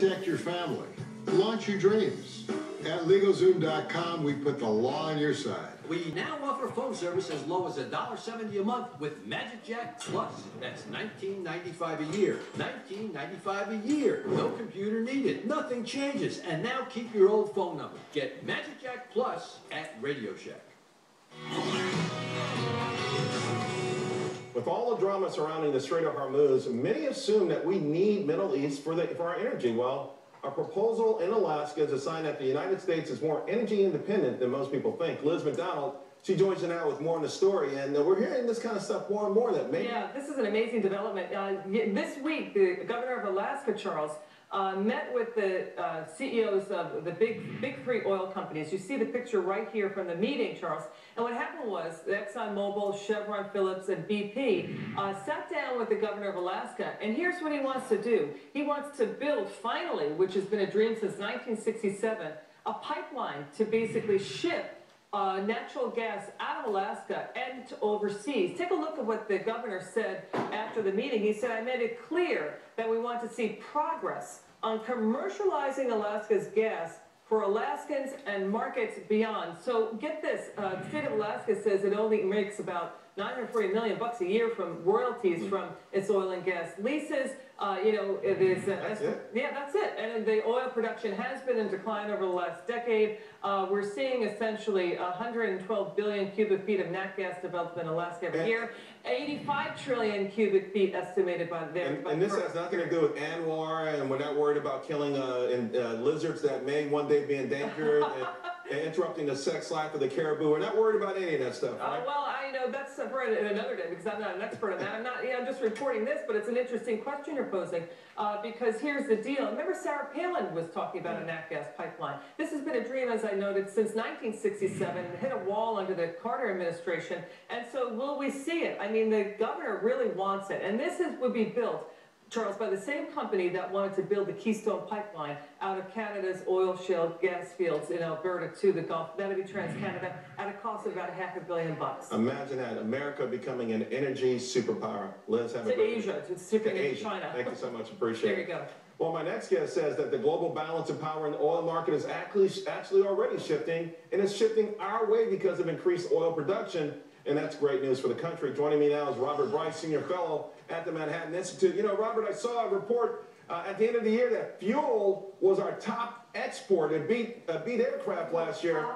Protect your family. Launch your dreams. At LegalZoom.com, we put the law on your side. We now offer phone service as low as $1.70 a month with Magic Jack Plus. That's $19.95 a year. $19.95 a year. No computer needed. Nothing changes. And now keep your old phone number. Get Magic Jack Plus at Radio Shack. With all the drama surrounding the Straight of Hormuz, many assume that we need Middle East for our energy. Well, a proposal in Alaska is a sign that the United States is more energy independent than most people think. Liz McDonald, she joins us now with more on the story, and we're hearing this kind of stuff more and more. That maybe this is an amazing development. This week, the governor of Alaska, Charles, met with the CEOs of the big three oil companies. You see the picture right here from the meeting, Charles. And what happened was ExxonMobil, Chevron, Phillips, and BP sat down with the governor of Alaska, and here's what he wants to do. He wants to build, finally, which has been a dream since 1967, a pipeline to basically ship natural gas out of Alaska and to overseas. Take a look at what the governor said after the meeting. He said, I made it clear that we want to see progress on commercializing Alaska's gas for Alaskans and markets beyond. So get this, the state of Alaska says it only makes about $940 million a year from royalties from its oil and gas leases. You know, it is, yeah, that's it. And the oil production has been in decline over the last decade. We're seeing essentially 112 billion cubic feet of nat gas development in Alaska every year. 85 trillion cubic feet estimated by there. And this has nothing to do with Anwar, and we're not worried about killing lizards that may one day be endangered and interrupting the sex life of the caribou. We're not worried about any of that stuff, right? Well, I know that's for another day because I'm not an expert on that. I'm just reporting this, but it's an interesting question you're posing because here's the deal. Remember Sarah Palin was talking about a nat gas pipeline. This has been a dream, as I noted, since 1967 and hit a wall under the Carter administration. And so will we see it? I mean, the governor really wants it. And this would be built, Charles, by the same company that wanted to build the Keystone Pipeline out of Canada's oil shale gas fields in Alberta to the Gulf. That would be TransCanada at a cost of about $500 million. Imagine that, America becoming an energy superpower. Liz, have a great Asia, to shipping into China. Thank you so much, appreciate it. There you go. Well, my next guest says that the global balance of power in the oil market is actually already shifting, and it's shifting our way because of increased oil production. And that's great news for the country. Joining me now is Robert Bryce, Senior Fellow at the Manhattan Institute. You know, Robert, I saw a report at the end of the year that fuel was our top export. It beat aircraft last year.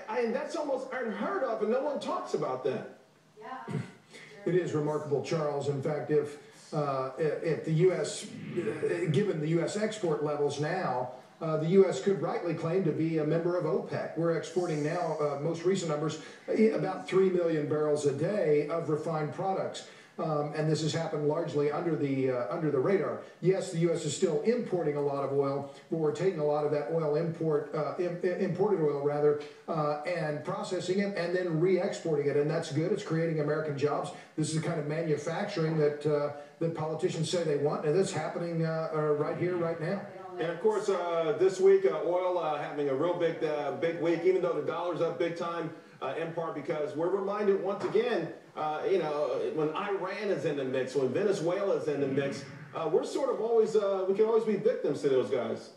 And that's almost unheard of, and no one talks about that. Yeah. It is remarkable, Charles. In fact, if the U.S., given the U.S. export levels now, the U.S. could rightly claim to be a member of OPEC. We're exporting now, most recent numbers, about 3 million barrels a day of refined products. And this has happened largely under the radar. Yes, the U.S. is still importing a lot of oil, but we're taking a lot of that oil imported oil rather, and processing it and then re-exporting it, and that's good. It's creating American jobs. This is the kind of manufacturing that politicians say they want, and that's happening right here, right now. And of course, this week, oil having a real big week, even though the dollar's up big time, in part because we're reminded once again, you know, when Iran is in the mix, when Venezuela is in the mix, we're sort of always, we can always be victims to those guys.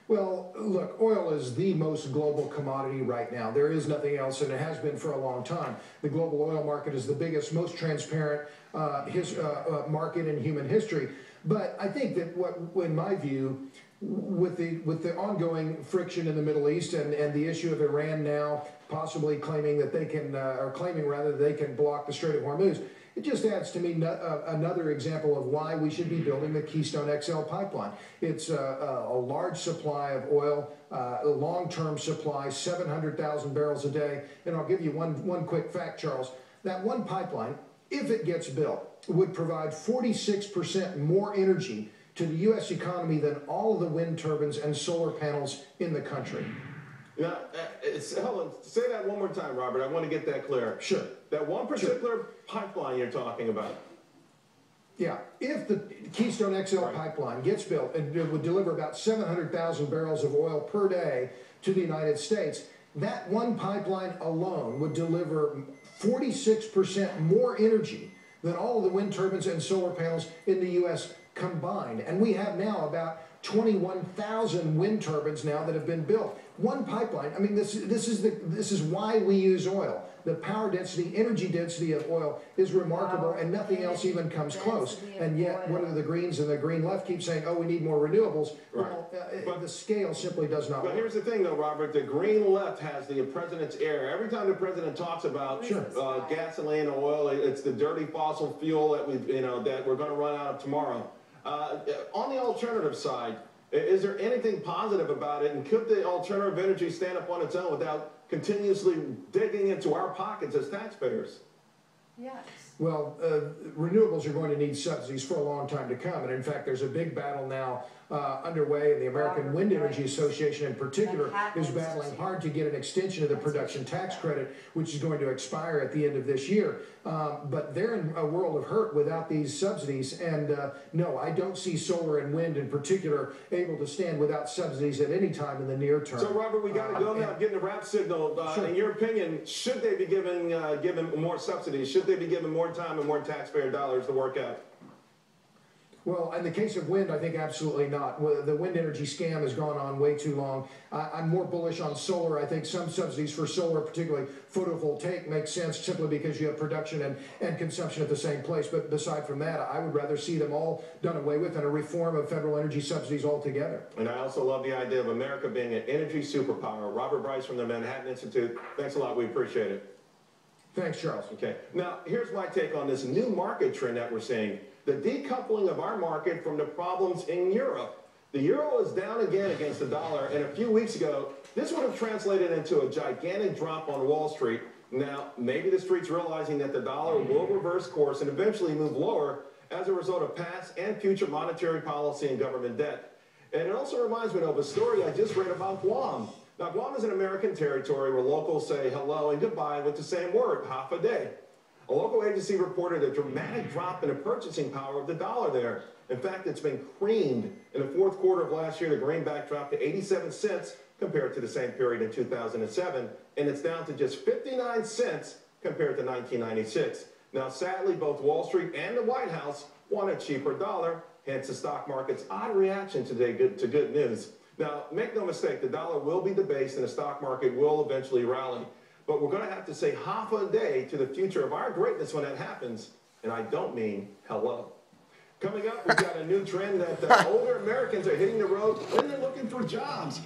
Well, look, oil is the most global commodity right now. There is nothing else, and it has been for a long time. The global oil market is the biggest, most transparent market in human history. But I think that in my view, with the ongoing friction in the Middle East and the issue of Iran now possibly claiming that they can, or claiming rather that they can block the Strait of Hormuz, it just adds to me another example of why we should be building the Keystone XL pipeline. It's a large supply of oil, a long-term supply, 700,000 barrels a day. And I'll give you one quick fact, Charles. That one pipeline, if it gets built, would provide 46% more energy to the U.S. economy than all of the wind turbines and solar panels in the country. Now, hold on, say that one more time, Robert. I want to get that clear. Sure. That one particular pipeline you're talking about. Yeah, if the Keystone XL pipeline gets built, it would deliver about 700,000 barrels of oil per day to the United States. That one pipeline alone would deliver 46% more energy than all of the wind turbines and solar panels in the U.S. combined. And we have now about 21,000 wind turbines now that have been built. One pipeline. I mean, this is why we use oil. The power density, energy density of oil is remarkable, and nothing else even comes close. And yet, what do the Greens and the Green left keep saying? Oh, we need more renewables. Right. Well, the scale simply does not work. But here's the thing, though, Robert. The Green left has the president's ear. Every time the president talks about gasoline or oil, it's the dirty fossil fuel that that we're going to run out of tomorrow. On the alternative side, is there anything positive about it? And could the alternative energy stand up on its own without continuously digging into our pockets as taxpayers? Yes. Well, renewables are going to need subsidies for a long time to come. And in fact, there's a big battle now underway, and the American Wind Energy Association in particular is battling hard to get an extension of the production tax credit, which is going to expire at the end of this year. But they're in a world of hurt without these subsidies. And no, I don't see solar and wind in particular able to stand without subsidies at any time in the near term. So, Robert, we got to go now. Getting a wrap signal. Sure. In your opinion, should they be given more subsidies? Should they be given more time and more taxpayer dollars to work out? Well, in the case of wind, I think absolutely not. The wind energy scam has gone on way too long. I'm more bullish on solar. I think some subsidies for solar, particularly photovoltaic, make sense simply because you have production and consumption at the same place. But aside from that, I would rather see them all done away with and a reform of federal energy subsidies altogether. And I also love the idea of America being an energy superpower. Robert Bryce from the Manhattan Institute. Thanks a lot. We appreciate it. Thanks, Charles. Okay. Now, here's my take on this new market trend that we're seeing. The decoupling of our market from the problems in Europe. The euro is down again against the dollar, and a few weeks ago, this would have translated into a gigantic drop on Wall Street. Now, maybe the street's realizing that the dollar will reverse course and eventually move lower as a result of past and future monetary policy and government debt. And it also reminds me of a story I just read about Guam. Now, Guam is an American territory where locals say hello and goodbye with the same word, half a day. A local agency reported a dramatic drop in the purchasing power of the dollar there. In fact, it's been creamed. In the fourth quarter of last year, the greenback dropped to 87 cents compared to the same period in 2007, and it's down to just 59 cents compared to 1996. Now, sadly, both Wall Street and the White House want a cheaper dollar, hence the stock market's odd reaction today to good news. Now, make no mistake, the dollar will be debased and the stock market will eventually rally. But we're going to have to say half a day to the future of our greatness when that happens. And I don't mean hello. Coming up, we've got a new trend that older Americans are hitting the road and they're looking for jobs.